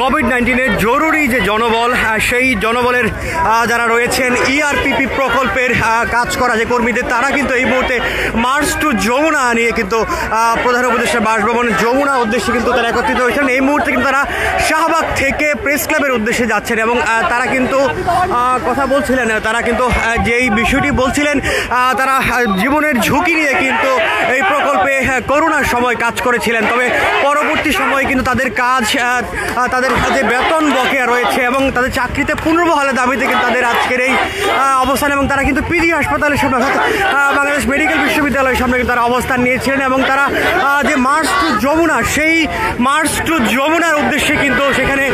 কোভিড-19-এর জরুরি যে জনবল সেই জনবলের যারা রয়েছেন ইআরপিপি প্রকল্পের কাজ করা যে কর্মীদের তারা কিন্তু এই মুহূর্তে মার্চ টু যমুনা নিয়ে কিন্তু প্রধান উপদেষ্টা বাসভবন যমুনার উদ্দেশ্যে কিন্তু তারা একত্রিত হয়েছেন। এই মুহূর্তে কিন্তু তারা শাহবাগ থেকে প্রেস ক্লাবের উদ্দেশ্যে যাচ্ছেন এবং তারা কিন্তু কথা বলছিলেন, তারা কিন্তু যেই বিষয়টি বলছিলেন তারা জীবনের ঝুঁকি নিয়ে কিন্তু এই প্রকল্পে করোনার সময় কাজ করেছিলেন। তবে পরবর্তী সময়ে কিন্তু তাদের কাজ, তাদের যে বেতন বকেয়া রয়েছে এবং তাদের চাকরিতে পুনর্বহালের দাবিতে কিন্তু তাদের আজকের এই অবস্থান এবং তারা কিন্তু পিজি হাসপাতালের সামনে অর্থাৎ বাংলাদেশ মেডিকেল বিশ্ববিদ্যালয়ের সামনে কিন্তু তারা অবস্থান নিয়েছিলেন এবং তারা যে মার্চ টু যমুনা সেই মার্চ টু যমুনার উদ্দেশ্যে কিন্তু সেখানে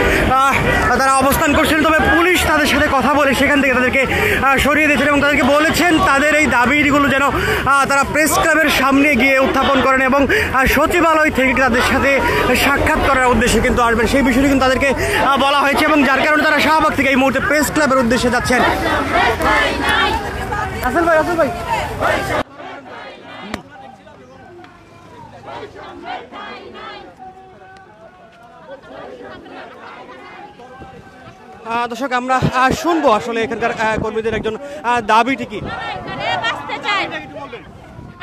তারা অবস্থান করছিলেন। তবে পুলিশ তাদের সাথে কথা বলে সেখান থেকে তাদেরকে সরিয়ে দিয়েছেন এবং তাদেরকে বলেছেন তাদের এই দাবিগুলো যেন তারা প্রেস ক্লাবের সামনে গিয়ে উত্থাপন করেন এবং সচিবালয় থেকে তাদের সাথে সাক্ষাৎ করার উদ্দেশ্যে কিন্তু আসবেন, সেই বিষয়টি কিন্তু তাদেরকে বলা হয়েছে এবং যার কারণে তারা শাহবাগ থেকে এই মুহূর্তে প্রেস ক্লাবের উদ্দেশ্যে যাচ্ছেন। আসল ভাই, আসল ভাই। দর্শক, আমরা শুনবো আসলে এখানকার কর্মীদের একজন দাবিটি কি।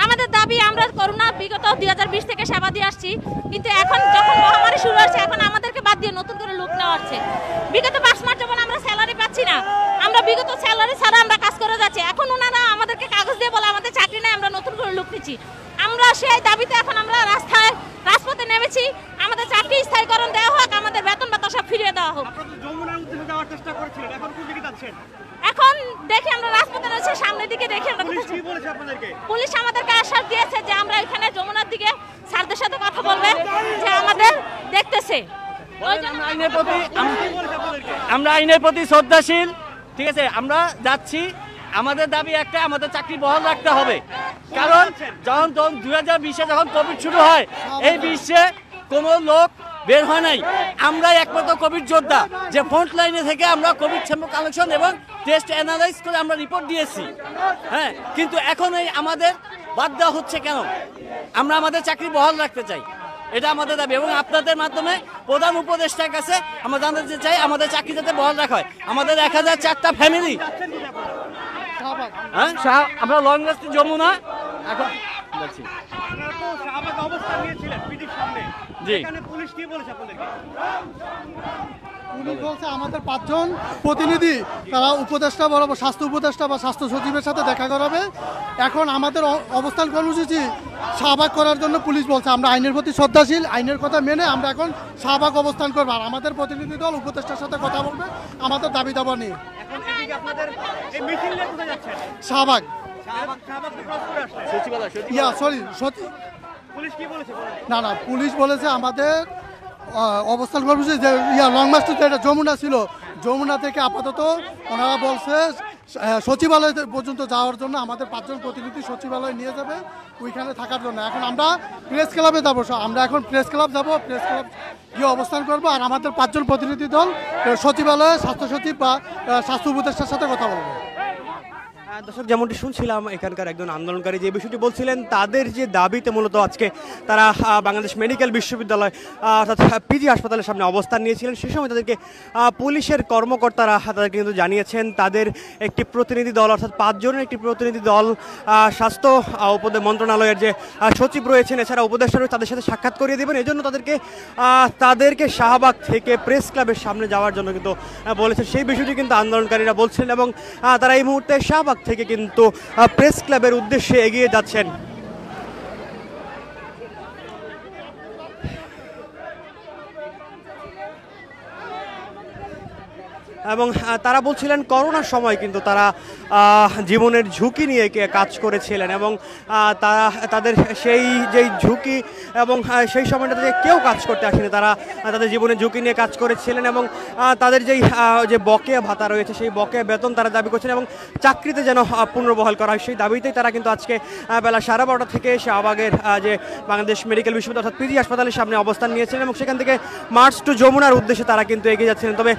আমাদের দাবি, আমরা করোনা বিগত 2020 থেকে সেবা দিয়ে আসছি, কিন্তু এখন যখন মহামারী শুরু হয়েছে এখন আমাদেরকে বাদ দিয়ে নতুন করে লোক নেওয়া হচ্ছে। বিগত 5 মাস যখন আমরা স্যালারি পাচ্ছি না, আমরা বিগত স্যালারি ছাড়া আমরা কাজ করে যাচ্ছি, এখন ওনারা আমাদেরকে কাগজ দিয়ে বলে আমাদের চাকরি নেই, আমরা নতুন করে লোক নিচ্ছি। আমরা সেই দাবিতে এখন আমরা রাজপথে নেমেছি, আমাদের চাকরি স্থায়ীকরণ দেওয়া হোক, আমাদের বেতন ভাতা সব ফিরিয়ে দেওয়া হোক। এখন দেখি আমরা রাজপথে রয়েছে, সামনের দিকে দেখি পুলিশ আমাদেরকে আশ্বাস দিয়েছে যে আমরা এখানে যমুনার দিকে স্যারদের সাথে কথা বলবে, যে আমাদের দেখতেছে। আমরা আইনের প্রতি শ্রদ্ধাশীল, ঠিক আছে, আমরা যাচ্ছি। আমাদের দাবি একটা, আমাদের চাকরি বহাল রাখতে হবে, কারণ যখন 2020-এ যখন কোভিড শুরু হয় এই বিশ্বে কোনো লোক বের হয় নাই। আমরাই একমাত্র কোভিড যোদ্ধা যে ফ্রন্ট লাইনে থেকে আমরা কোভিড স্যাম্পল কালেকশন এবং টেস্ট অ্যানালাইজ করে আমরা রিপোর্ট দিয়েছি। হ্যাঁ, কিন্তু এখন এই আমাদের বাদ দেওয়া হচ্ছে কেন? আমরা আমাদের চাকরি বহাল রাখতে চাই, এটা আমাদের দাবি এবং আপনাদের মাধ্যমে প্রধান উপদেষ্টার কাছে আমরা জানাতে চাই আমাদের চাকরি যাতে বহাল রাখা হয়। আমাদের 1004টা ফ্যামিলি, হ্যাঁ, আমরা লং রাস্ট যমুনা এখন যাচ্ছি। পুলিশ বলছে আমাদের 5 জন প্রতিনিধি তারা উপদেষ্টা বরাবর স্বাস্থ্য উপদেষ্টা বা স্বাস্থ্য সচিবের সাথে দেখা করাবে। এখন আমাদের অবস্থান কর্মসূচি শাহবাগ করার জন্য পুলিশ বলছে। আমরা আইনের প্রতি শ্রদ্ধাশীল, আইনের কথা মেনে আমরা এখন শাহবাগ অবস্থান করবো। আর আমাদের প্রতিনিধি দল উপদেষ্টার সাথে কথা বলবে আমাদের দাবি দাবা নিয়ে। শাহবাগ না, পুলিশ বলেছে আমাদের অবস্থান কর্মসূচি যে লং মার্চ টু যেটা যমুনা ছিল, যমুনা থেকে আপাতত ওনারা বলছে সচিবালয় পর্যন্ত যাওয়ার জন্য আমাদের 5 জন প্রতিনিধি সচিবালয় নিয়ে যাবে ওইখানে থাকার জন্য। এখন আমরা প্রেস ক্লাবে যাবো, আমরা এখন প্রেস ক্লাব যাবো, প্রেস ক্লাব গিয়ে অবস্থান করবো। আর আমাদের 5 জন প্রতিনিধি দল সচিবালয়ে স্বাস্থ্য সচিব বা স্বাস্থ্য উপদেষ্টার সাথে কথা বলবে। দর্শক, যেমনটি শুনছিলাম এখানকার একজন আন্দোলনকারী যে বিষয়টি বলছিলেন তাদের যে দাবিতে মূলত আজকে তারা বাংলাদেশ মেডিকেল বিশ্ববিদ্যালয় অর্থাৎ পিজি হাসপাতালের সামনে অবস্থান নিয়েছিলেন। সে সময় তাদেরকে পুলিশের কর্মকর্তারা তাদেরকে কিন্তু জানিয়েছেন তাদের একটি প্রতিনিধি দল অর্থাৎ 5 জনের একটি প্রতিনিধি দল স্বাস্থ্য মন্ত্রণালয়ের যে সচিব রয়েছেন এছাড়া উপদেষ্টা রয়েছে তাদের সাথে সাক্ষাৎ করিয়ে দেবেন। এই জন্য তাদেরকে শাহবাগ থেকে প্রেস ক্লাবের সামনে যাওয়ার জন্য কিন্তু বলেছেন। সেই বিষয়টি কিন্তু আন্দোলনকারীরা বলছেন এবং তারা এই মুহূর্তে শাহবাগ থেকে কিন্তু প্রেস ক্লাবের উদ্দেশ্যে এগিয়ে যাচ্ছেন। এবং তারা বলছিলেন করোনার সময় কিন্তু তারা জীবনের ঝুঁকি নিয়ে কাজ করেছিলেন এবং তাদের সেই যেই ঝুঁকি এবং সেই সময়টাতে কেউ কাজ করতে আসেনি, তারা তাদের জীবনের ঝুঁকি নিয়ে কাজ করেছিলেন এবং তাদের যে বকেয়া ভাতা রয়েছে সেই বকেয়া বেতন তারা দাবি করছেন এবং চাকরিতে যেন পুনর্বহাল করা হয় সেই দাবিতেই তারা কিন্তু আজকে বেলা 12:30 থেকে শাহবাগের যে বাংলাদেশ মেডিকেল বিশ্ববিদ্যালয় অর্থাৎ পিজি হাসপাতালের সামনে অবস্থান নিয়েছিলেন এবং সেখান থেকে মার্চ টু যমুনার উদ্দেশ্যে তারা কিন্তু এগিয়ে যাচ্ছিলেন। তবে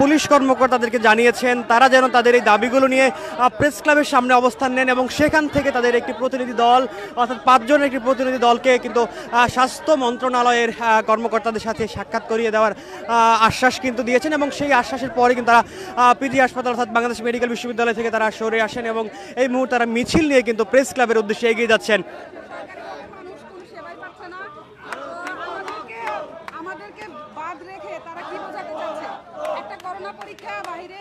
পুলিশ পুলিশ কর্মকর্তাদেরকে জানিয়েছেন তারা যেন তাদের এই দাবিগুলো নিয়ে প্রেস ক্লাবের সামনে অবস্থান নেন এবং সেখান থেকে তাদের একটি প্রতিনিধি দল অর্থাৎ 5 জনের একটি প্রতিনিধি দলকে কিন্তু স্বাস্থ্য মন্ত্রণালয়ের কর্মকর্তাদের সাথে সাক্ষাৎ করিয়ে দেওয়ার আশ্বাস কিন্তু দিয়েছেন এবং সেই আশ্বাসের পরে কিন্তু তারা পিজি হাসপাতাল অর্থাৎ বাংলাদেশ মেডিকেল বিশ্ববিদ্যালয় থেকে তারা সরে আসেন এবং এই মুহূর্তে তারা মিছিল নিয়ে কিন্তু প্রেস ক্লাবের উদ্দেশ্যে এগিয়ে যাচ্ছেন। আমাদেরকে বাদ রেখে তারা কি বোঝাতে চাচ্ছে একটা করোনা পরীক্ষা বাইরে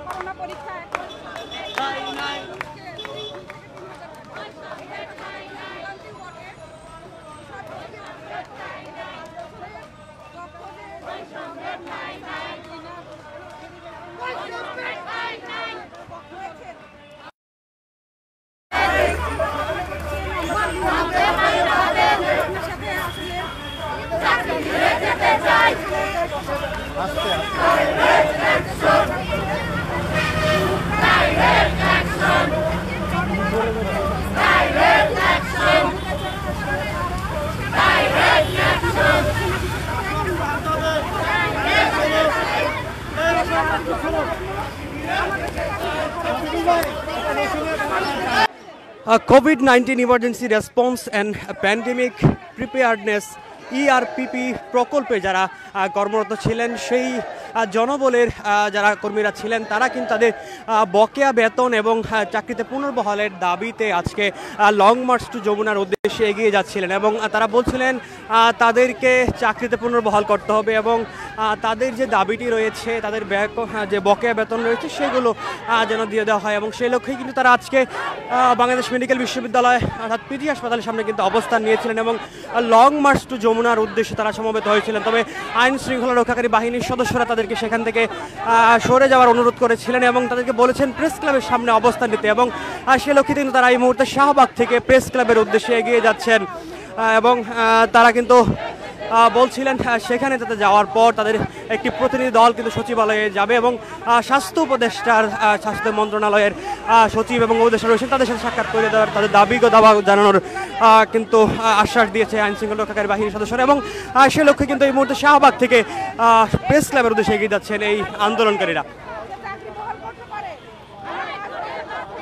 করোনা পরীক্ষা COVID-19 Emergency Response and Pandemic Preparedness ERPP প্রকল্পে যারা কর্মরত ছিলেন সেই জনবলের যারা কর্মীরা ছিলেন তারা কিন্তু তাদের বকেয়া বেতন এবং চাকরিতে পুনর্বহালের দাবিতে আজকে লং মার্চ টু যমুনার উদ্দেশ্যে এগিয়ে যাচ্ছিলেন এবং তারা বলছিলেন তাদেরকে চাকরিতে পুনর্বহাল করতে হবে এবং তাদের যে দাবিটি রয়েছে তাদের যে বকেয়া বেতন রয়েছে সেগুলো যেন দিয়ে দেওয়া হয় এবং সেই লক্ষ্যেই কিন্তু তারা আজকে বাংলাদেশ মেডিকেল বিশ্ববিদ্যালয় অর্থাৎ পিজি হাসপাতালের সামনে কিন্তু অবস্থান নিয়েছিলেন এবং লং মার্চ টু যমুনার উদ্দেশ্যে তারা সমবেত হয়েছিলেন। তবে আইন শৃঙ্খলা রক্ষাকারী বাহিনীর সদস্যরা তাদেরকে সেখান থেকে সরে যাওয়ার অনুরোধ করেছিলেন এবং তাদেরকে বলেছেন প্রেস ক্লাবের সামনে অবস্থান নিতে এবং সে লক্ষ্যে কিন্তু তারা এই মুহূর্তে শাহবাগ থেকে প্রেস ক্লাবের উদ্দেশ্যে এগিয়ে যাচ্ছেন এবং তারা কিন্তু বলছিলেন সেখানে তাতে যাওয়ার পর তাদের একটি প্রতিনিধি দল কিন্তু সচিবালয়ে যাবে এবং স্বাস্থ্য উপদেষ্টার স্বাস্থ্য মন্ত্রণালয়ের সচিব এবং উপদেষ্টা রয়েছেন তাদের সাথে সাক্ষাৎ করে দেওয়ার তাদের দাবি জানানোর কিন্তু আশ্বাস দিয়েছে আইন শৃঙ্খলা রক্ষাকারী বাহিনীর সদস্যরা এবং সে লক্ষ্যে কিন্তু এই মুহূর্তে শাহবাগ থেকে প্রেস ক্লাবের উদ্দেশ্যে এগিয়ে যাচ্ছেন এই আন্দোলনকারীরা।